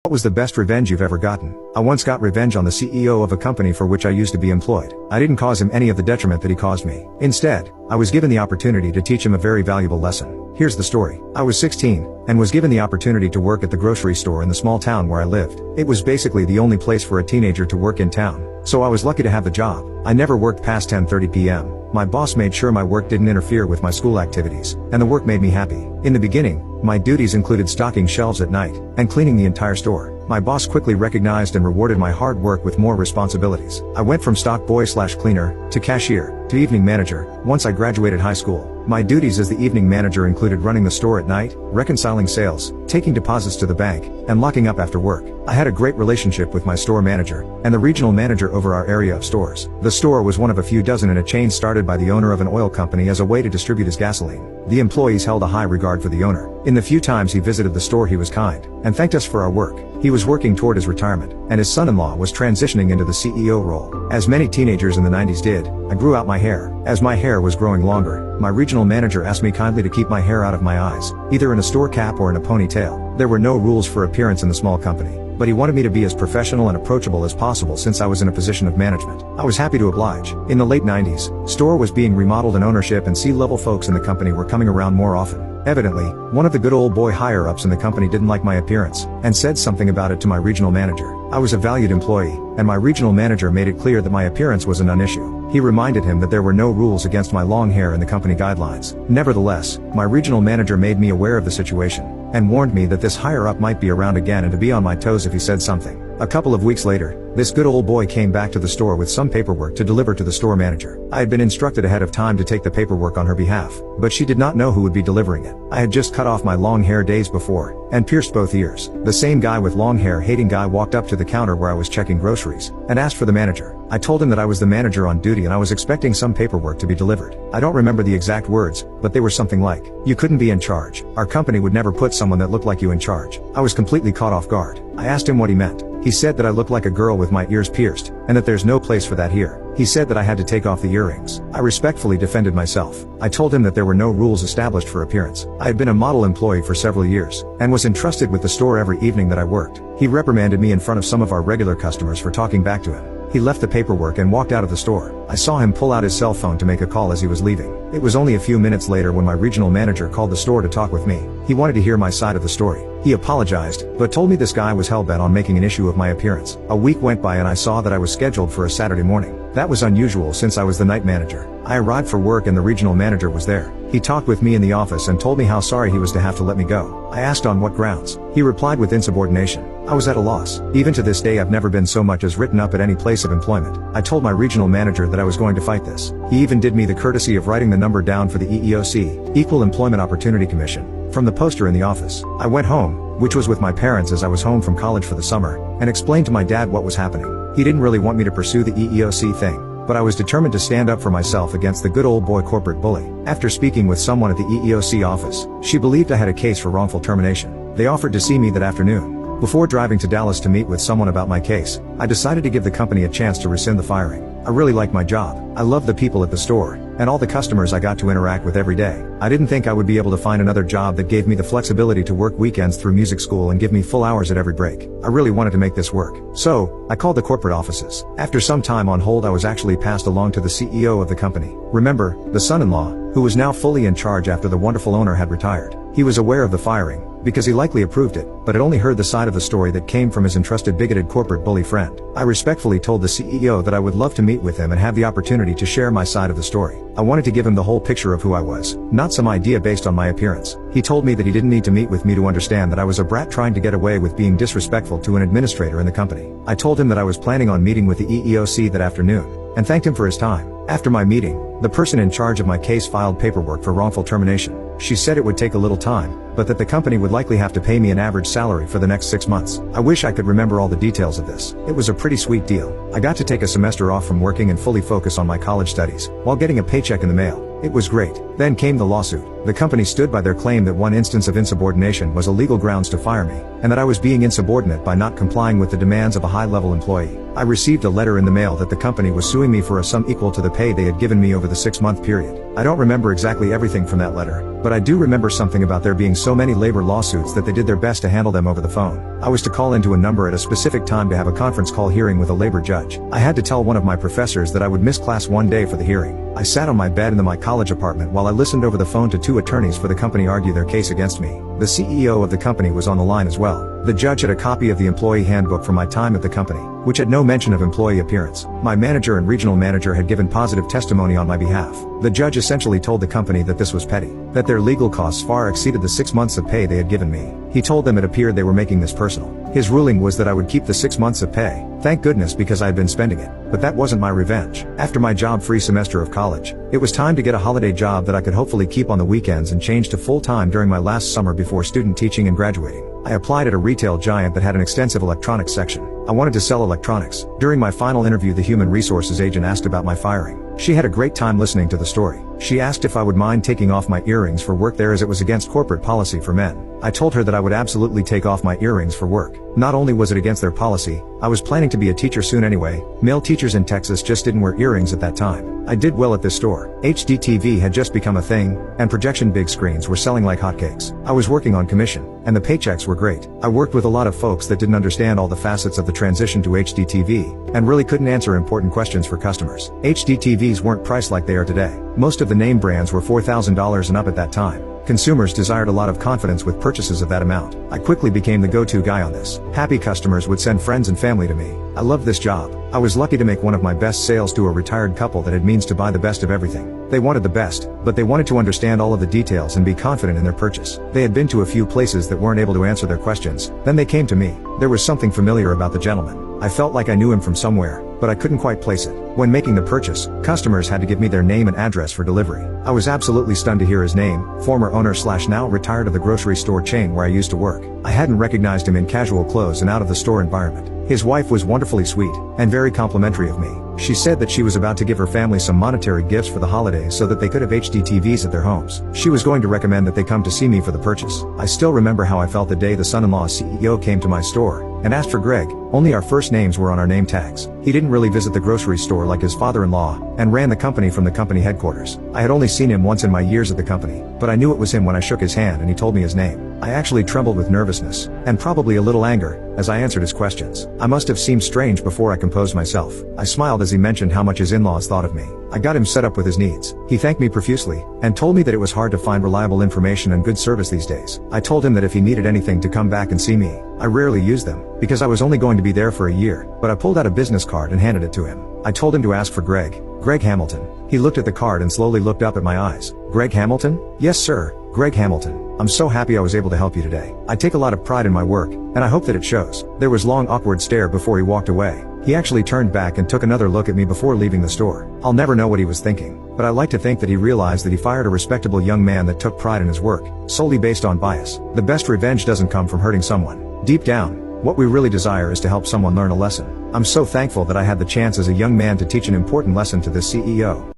What was the best revenge you've ever gotten? I once got revenge on the CEO of a company for which I used to be employed. I didn't cause him any of the detriment that he caused me. Instead, I was given the opportunity to teach him a very valuable lesson. Here's the story. I was 16, and was given the opportunity to work at the grocery store in the small town where I lived. It was basically the only place for a teenager to work in town, so I was lucky to have the job. I never worked past 10:30 p.m. My boss made sure my work didn't interfere with my school activities, and the work made me happy. In the beginning, my duties included stocking shelves at night, and cleaning the entire store. My boss quickly recognized and rewarded my hard work with more responsibilities. I went from stock boy/cleaner, to cashier, to evening manager, once I graduated high school. My duties as the evening manager included running the store at night, reconciling sales, taking deposits to the bank, and locking up after work. I had a great relationship with my store manager, and the regional manager over our area of stores. The store was one of a few dozen in a chain started by the owner of an oil company as a way to distribute his gasoline. The employees held a high regard for the owner. In the few times he visited the store he was kind, and thanked us for our work. He was working toward his retirement, and his son-in-law was transitioning into the CEO role. As many teenagers in the 90s did, I grew out my hair. As my hair was growing longer, my regional manager asked me kindly to keep my hair out of my eyes, either in a store cap or in a ponytail. There were no rules for appearance in the small company, but he wanted me to be as professional and approachable as possible since I was in a position of management. I was happy to oblige. In the late 90s, store was being remodeled and ownership and C-level folks in the company were coming around more often. Evidently, one of the good old boy higher-ups in the company didn't like my appearance, and said something about it to my regional manager. I was a valued employee, and my regional manager made it clear that my appearance was a non-issue. He reminded him that there were no rules against my long hair in the company guidelines. Nevertheless, my regional manager made me aware of the situation, and warned me that this higher-up might be around again and to be on my toes if he said something. A couple of weeks later, this good old boy came back to the store with some paperwork to deliver to the store manager. I had been instructed ahead of time to take the paperwork on her behalf, but she did not know who would be delivering it. I had just cut off my long hair days before, and pierced both ears. The same guy with long hair hating guy walked up to the counter where I was checking groceries, and asked for the manager. I told him that I was the manager on duty and I was expecting some paperwork to be delivered. I don't remember the exact words, but they were something like, "You couldn't be in charge. Our company would never put someone that looked like you in charge." I was completely caught off guard. I asked him what he meant. He said that I looked like a girl with my ears pierced, and that there's no place for that here. He said that I had to take off the earrings. I respectfully defended myself. I told him that there were no rules established for appearance. I had been a model employee for several years, and was entrusted with the store every evening that I worked. He reprimanded me in front of some of our regular customers for talking back to him. He left the paperwork and walked out of the store. I saw him pull out his cell phone to make a call as he was leaving. It was only a few minutes later when my regional manager called the store to talk with me. He wanted to hear my side of the story. He apologized, but told me this guy was hell-bent on making an issue of my appearance. A week went by and I saw that I was scheduled for a Saturday morning. That was unusual since I was the night manager. I arrived for work and the regional manager was there. He talked with me in the office and told me how sorry he was to have to let me go. I asked on what grounds. He replied with insubordination. I was at a loss. Even to this day I've never been so much as written up at any place of employment. I told my regional manager that I was going to fight this. He even did me the courtesy of writing the number down for the EEOC, Equal Employment Opportunity Commission, from the poster in the office. I went home, which was with my parents as I was home from college for the summer, and explained to my dad what was happening. He didn't really want me to pursue the EEOC thing, but I was determined to stand up for myself against the good old boy corporate bully. After speaking with someone at the EEOC office, she believed I had a case for wrongful termination. They offered to see me that afternoon. Before driving to Dallas to meet with someone about my case, I decided to give the company a chance to rescind the firing. I really liked my job. I loved the people at the store, and all the customers I got to interact with every day. I didn't think I would be able to find another job that gave me the flexibility to work weekends through music school and give me full hours at every break. I really wanted to make this work. So, I called the corporate offices. After some time on hold I was actually passed along to the CEO of the company. Remember, the son-in-law, who was now fully in charge after the wonderful owner had retired. He was aware of the firing, because he likely approved it, but had only heard the side of the story that came from his entrusted bigoted corporate bully friend. I respectfully told the CEO that I would love to meet with him and have the opportunity to share my side of the story. I wanted to give him the whole picture of who I was, not some idea based on my appearance. He told me that he didn't need to meet with me to understand that I was a brat trying to get away with being disrespectful to an administrator in the company. I told him that I was planning on meeting with the EEOC that afternoon, and thanked him for his time. After my meeting, the person in charge of my case filed paperwork for wrongful termination. She said it would take a little time, but that the company would likely have to pay me an average salary for the next 6 months. I wish I could remember all the details of this. It was a pretty sweet deal. I got to take a semester off from working and fully focus on my college studies, while getting a paycheck in the mail. It was great. Then came the lawsuit. The company stood by their claim that one instance of insubordination was a legal grounds to fire me, and that I was being insubordinate by not complying with the demands of a high-level employee. I received a letter in the mail that the company was suing me for a sum equal to the pay they had given me over the 6-month period. I don't remember exactly everything from that letter, but I do remember something about there being so many labor lawsuits that they did their best to handle them over the phone. I was to call into a number at a specific time to have a conference call hearing with a labor judge. I had to tell one of my professors that I would miss class one day for the hearing. I sat on my bed in my college apartment while I listened over the phone to 2 attorneys for the company argue their case against me. The CEO of the company was on the line as well. The judge had a copy of the employee handbook from my time at the company, which had no mention of employee appearance. My manager and regional manager had given positive testimony on my behalf. The judge essentially told the company that this was petty, that their legal costs far exceeded the 6 months of pay they had given me. He told them it appeared they were making this personal. His ruling was that I would keep the 6 months of pay. Thank goodness, because I had been spending it. But that wasn't my revenge. After my job-free semester of college, it was time to get a holiday job that I could hopefully keep on the weekends and change to full-time during my last summer before student teaching and graduating. I applied at a retail giant that had an extensive electronics section. I wanted to sell electronics. During my final interview, the human resources agent asked about my firing. She had a great time listening to the story. She asked if I would mind taking off my earrings for work there, as it was against corporate policy for men. I told her that I would absolutely take off my earrings for work. Not only was it against their policy, I was planning to be a teacher soon anyway. Male teachers in Texas just didn't wear earrings at that time. I did well at this store. HDTV had just become a thing, and projection big screens were selling like hotcakes. I was working on commission, and the paychecks were great. I worked with a lot of folks that didn't understand all the facets of the transition to HDTV, and really couldn't answer important questions for customers. HDTVs weren't priced like they are today. Most of the name brands were $4,000 and up at that time. Consumers desired a lot of confidence with purchases of that amount. I quickly became the go-to guy on this. Happy customers would send friends and family to me. I loved this job. I was lucky to make one of my best sales to a retired couple that had means to buy the best of everything. They wanted the best, but they wanted to understand all of the details and be confident in their purchase. They had been to a few places that weren't able to answer their questions. Then they came to me. There was something familiar about the gentleman. I felt like I knew him from somewhere, but I couldn't quite place it. When making the purchase, customers had to give me their name and address for delivery. I was absolutely stunned to hear his name, former owner / now retired of the grocery store chain where I used to work. I hadn't recognized him in casual clothes and out of the store environment. His wife was wonderfully sweet, and very complimentary of me. She said that she was about to give her family some monetary gifts for the holidays so that they could have HDTVs at their homes. She was going to recommend that they come to see me for the purchase. I still remember how I felt the day the son-in-law CEO came to my store and asked for Greg. Only our first names were on our name tags. He didn't really visit the grocery store like his father-in-law, and ran the company from the company headquarters. I had only seen him once in my years at the company, but I knew it was him when I shook his hand and he told me his name. I actually trembled with nervousness, and probably a little anger, as I answered his questions. I must have seemed strange before I composed myself. I smiled as he mentioned how much his in-laws thought of me. I got him set up with his needs. He thanked me profusely, and told me that it was hard to find reliable information and good service these days. I told him that if he needed anything to come back and see me. I rarely used them, because I was only going to be there for a year, but I pulled out a business card and handed it to him. I told him to ask for Greg Hamilton. He looked at the card and slowly looked up at my eyes. Greg Hamilton? Yes, sir, Greg Hamilton. I'm so happy I was able to help you today. I take a lot of pride in my work, and I hope that it shows. There was long awkward stare before he walked away. He actually turned back and took another look at me before leaving the store. I'll never know what he was thinking, but I like to think that he realized that he fired a respectable young man that took pride in his work, solely based on bias. The best revenge doesn't come from hurting someone. Deep down, what we really desire is to help someone learn a lesson. I'm so thankful that I had the chance as a young man to teach an important lesson to this CEO.